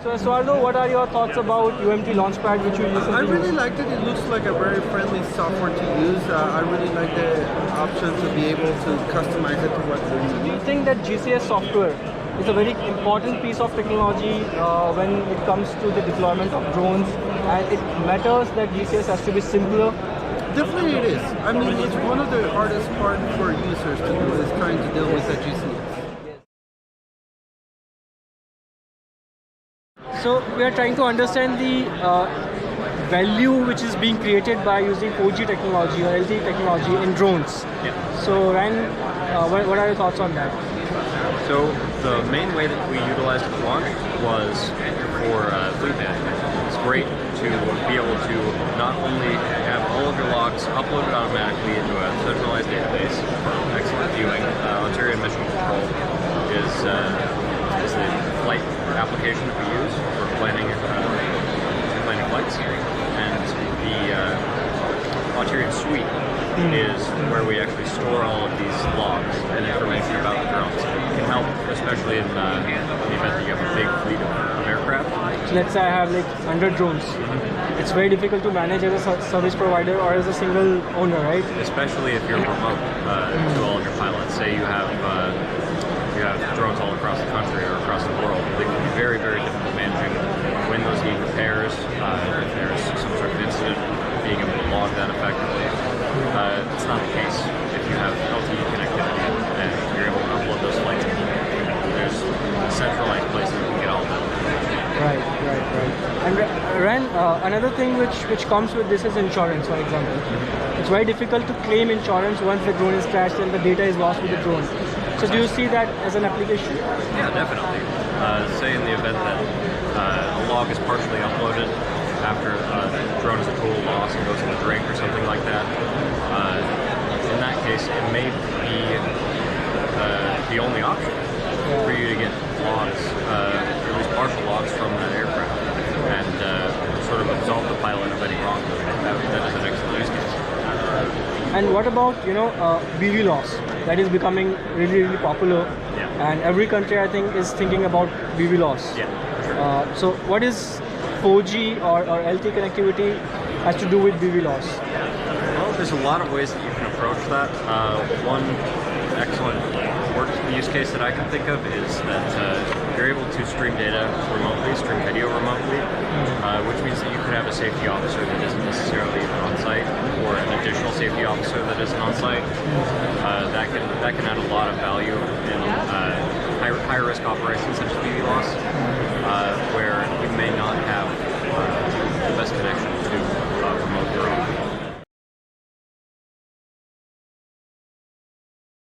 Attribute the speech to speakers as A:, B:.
A: So Eduardo, what are your thoughts about UMT Launchpad, which you recently
B: I really
A: used?
B: liked it. It looks like a very friendly software to use. I really like the option to be able to customize it to what we
A: Do
B: need.
A: you think that GCS software is a very important piece of technology when it comes to the deployment of drones, and it matters that GCS has to be simpler?
B: Definitely it is. I mean, it's one of the hardest part for users to do is trying to deal with the GCS.
A: So we are trying to understand the value which is being created by using 4G technology or LTE technology in drones.
C: Yeah.
A: So Ryan, what are your thoughts on that?
C: So the main way that we utilized it for launch was for fleet management. It's great to be able to not only have all of your logs uploaded automatically into a centralized database for excellent viewing. Ontario Mission Control is the flight application that we use for planning flights, and the Ontario Suite is where we actually store all of these logs and information about the drones. It can help, especially in the event that you have a big fleet of aircraft.
A: So let's say I have like 100 drones. It's very difficult to manage as a service provider or as a single owner, right?
C: Especially if you're remote to all of your pilots. Say you have drones all across the country or across the world. They can be very, very difficult managing when those need repairs, if there's some sort of incident, being able to log that effectively. It's not the case if you have LTE connectivity and you're able to upload those flights. There's a centralized place that you can get all that.
A: Right. And Ran, another thing which comes with this is insurance, for example. It's very difficult to claim insurance once the drone is crashed and the data is lost with the drone. So do you see that as an application?
C: Yeah, definitely. Say in the event that a log is partially uploaded after the drone is a total loss and goes in a drink or something like that. In that case, it may be the only option for you to get logs, at least partial logs from that aircraft, and sort of absolve the pilot of any wrong. That is an excellent use case.
A: And what about BV loss? That is becoming really, really popular.
C: Yeah.
A: And every country, I think, is thinking about BV loss.
C: Yeah, sure.
A: So what is 4G or LTE connectivity has to do with BV loss?
C: Well, there's a lot of ways that you can approach that. One excellent use case that I can think of is that you're able to stream data remotely, stream video remotely, which means that you could have a safety officer that isn't necessarily on site, or an additional safety officer that isn't on site. That can add a lot of value in high risk operations such as BV loss.